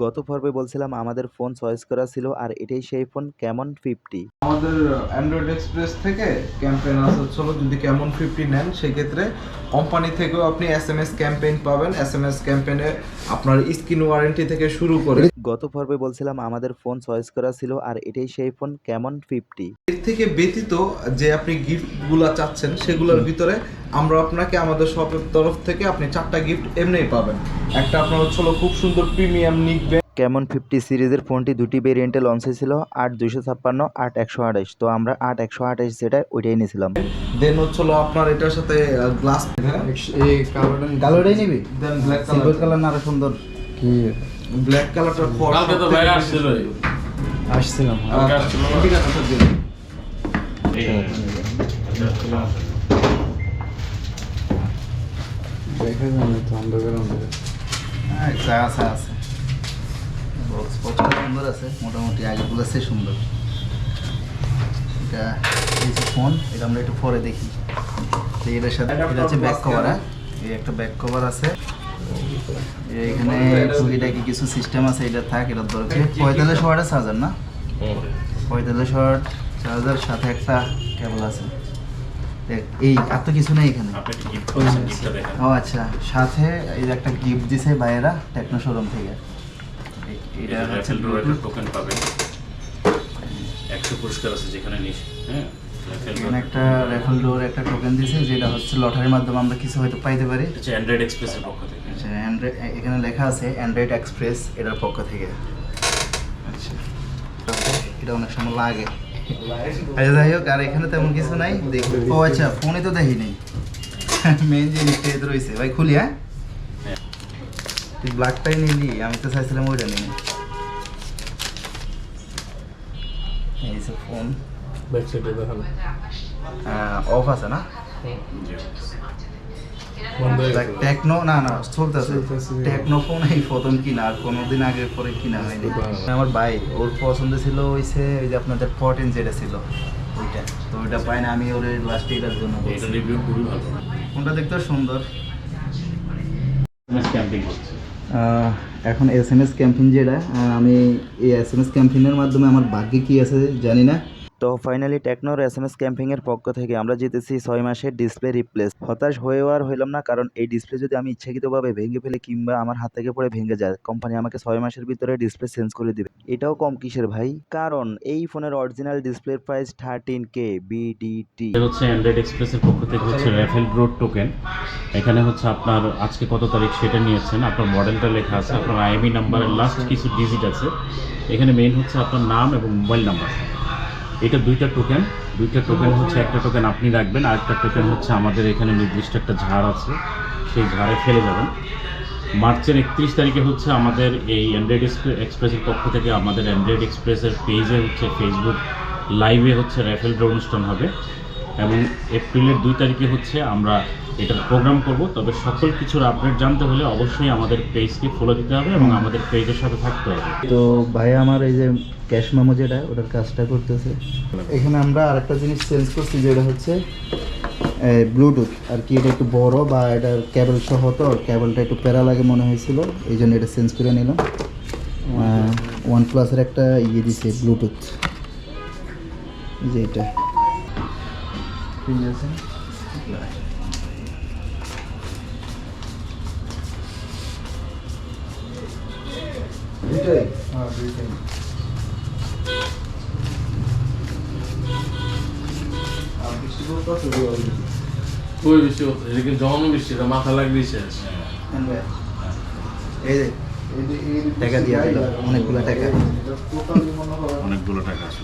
গত পর্বে বলছিলাম আমাদের ফোন চয়েস করা ছিল আর এটাই সেই ফোন ক্যামন 50। আমাদের অ্যান্ড্রয়েড এক্সপ্রেস থেকে ক্যাম্পেইন আছে হচ্ছে যদি ক্যামন 50 নেন সেক্ষেত্রে কোম্পানি থেকেও আপনি এসএমএস ক্যাম্পেইন পাবেন। এসএমএস ক্যাম্পেইনে আপনার স্ক্রিন ওয়ারেন্টি থেকে শুরু করে গত পর্বে বলছিলাম আমাদের ফোন চয়েস করা ছিল আর এটাই সেই ফোন ক্যামন 50। এর থেকে ব্যতীত যে আপনি গিফটগুলো চাচ্ছেন সেগুলোর ভিতরে আমরা আপনাকে আমাদের শপের তরফ থেকে আপনি 4টা গিফট এমনিই পাবেন। একটা আপনার হচ্ছে খুব সুন্দর প্রিমিয়াম নিকবেন ক্যামন 50 সিরিজের ফোনটি দুটি ভেরিয়েন্টে লঞ্চ হয়েছিল, 8256 8128। তো আমরা 8128 যেটা ওইটাই নিয়েছিলাম। দেন হচ্ছে আপনার এটার সাথে গ্লাস এই কালোটাই নিবি? দেন ব্ল্যাক সিলভার কালার না আরো সুন্দর কি? ব্ল্যাক কালারটা কালকে তো বাইরে আসছিল আসছিলাম ঠিক আছে স্যার দিন। দেখা যায় না তো অন্ধকার অন্ধকার। আছে আছে বক্স সুন্দর আছে, মোটামুটি আগেগুলো আছে সুন্দর। এটা এই যে ফোন, এটা আমরা একটু পরে দেখি। তো এটার সাথে এটা হচ্ছে ব্যাক কভার। এই একটা ব্যাক কভার আছে, এখানে টুকিটাকি কিছু সিস্টেম আছে। এটা থাক, এটা দরকার 45 ওয়াটের চার্জার না? 45 ওয়াট চার্জার, সাথে একটা কেবল আছে। এই এত কিছু নেই এখানে। ও আচ্ছা, সাথে এই যে একটা গিফট দিছে ভাইয়েরা টেকনো শোরুম থেকে। এটা হচ্ছে টোকেন পাবেন, 100 পুরস্কার আছে যেখানে নিস। হ্যাঁ, এখানে একটা রেফেল ডোর একটা টোকেন দিছে, যেটা হচ্ছে লটারির মাধ্যমে আমরা কিছু হয়তো পাইতে পারি। এটা অ্যান্ড্রয়েড এক্সপ্রেসের পক্ষ থেকে। আচ্ছা, এখানে লেখা আছে অ্যান্ড্রয়েড এক্সপ্রেস এটার পক্ষ থেকে। আচ্ছা, এটা অনেক সময় লাগে। আচ্ছা, যাই হোক, আর এখানে তেমন কিছু নাই দেখি। ও আচ্ছা, ফোনে তো দেখি নেই, মেন জিনিসটা এতে রয়েছে। ভাই খুলি। হ্যাঁ, তুই ব্ল্যাকটাই নিলি, আমি তো চাইছিলাম ওইটা নিয়ে। এই যে ফোন ব্যাক সাইডে দেখালো অফ আছে না? বন্ধ হয়ে গেছে। টেকনো না চলতেছে। চলতেছে। টেকনো ফোন এই প্রথম কিনা, আর কোনোদিন আগে পরে কিনা হয়নি। আমার ভাই, ওর পছন্দ ছিল হইছে ওই যে আপনাদের 14 যেটা ছিল ওইটা। তো ওইটা পাই না, আমি ওর লাস্টে এটার জন্য এটা বলছি। রিভিউ খুবই ভালো। ফোনটা দেখতেও সুন্দর। ক্যাম্পিং করছে। এখন SMS ক্যাম্পেইন যেটা, আমি এই SMS ক্যাম্পেইনের মাধ্যমে আমার ভাগ্যে কি আছে জানি না। তো ফাইনালি টেকনোর SMS ক্যাম্পেইনের পক্ষ থেকে আমরা জিতেছি 6 মাসের ডিসপ্লে রিপ্লেস। হতাশ হয়েও আর হইলাম না, কারণ এই ডিসপ্লে যদি আমি ইচ্ছাকৃতভাবে ভেঙে ফেলে কিংবা আমার হাত থেকে পড়ে ভেঙে যায়, কোম্পানি আমাকে 6 মাসের ভিতরে ডিসপ্লে চেঞ্জ করে দিবে। এটাও কম কিসের ভাই, কারণ এই ফোনের অরিজিনাল ডিসপ্লের প্রাইস 13K BDT। এটা হচ্ছে অ্যান্ড্রয়েড এক্সপ্রেসের পক্ষ থেকে হচ্ছে রেফেল রোড টোকেন। এখানে হচ্ছে আপনার আজকে কত তারিখ সেটা নিয়েছেন, আপনার মডেলটা লেখা আছে, আপনার IMEI নাম্বারের লাস্ট কিছু ডিজিট আছে। এখানে মেইন হচ্ছে আপনার নাম এবং মোবাইল নাম্বার। এটা দুইটা টোকেন হচ্ছে, একটা টোকেন আপনি রাখবেন, আর একটা টোকেন হচ্ছে আমাদের এখানে নির্দিষ্ট একটা ঝাড় আছে, সেই ঝাড়ে ফেলে যাবেন। মার্চের 31 তারিখে হচ্ছে আমাদের এই অ্যান্ড্রয়েড এক্সপ্রেসের পক্ষ থেকে আমাদের অ্যান্ড্রয়েড এক্সপ্রেসের পেজে হচ্ছে ফেসবুক লাইভে হচ্ছে রেফেল ড্র অনুষ্ঠান হবে, এবং এপ্রিলের 2 তারিখে হচ্ছে আমরা এটার প্রোগ্রাম করব। তবে সকল কিছুর আপডেট জানতে হলে অবশ্যই আমাদের পেজকে ফলো দিতে হবে এবং আমাদের পেজের সাথে থাকতে হবে। তো ভাই আমার এই যে ক্যাশ মেমো যেটা, ওটার কাজটা করতেছে। এখানে আমরা আরেকটা জিনিস চেঞ্জ করছি, যেটা হচ্ছে ব্লুটুথ আর কি। এটা একটু বড় বা এটার কেবল সহ, তো কেবলটা একটু প্যারা লাগে মনে হয়েছিল, এই জন্য এটা চেঞ্জ করে নিলাম। OnePlus-এর একটা ইয়ে দিছে ব্লুটুথ, যে এটা ঠিক আছে। হ্যাঁ দুইটাই। ওই বৃষ্টি হতো, এদিকে জমানো বৃষ্টি, এটা মাথা লাগবে শেষ। এই যে টাকা দিয়ে দিল, অনেকগুলো টাকা। অনেকগুলো টাকা আছে।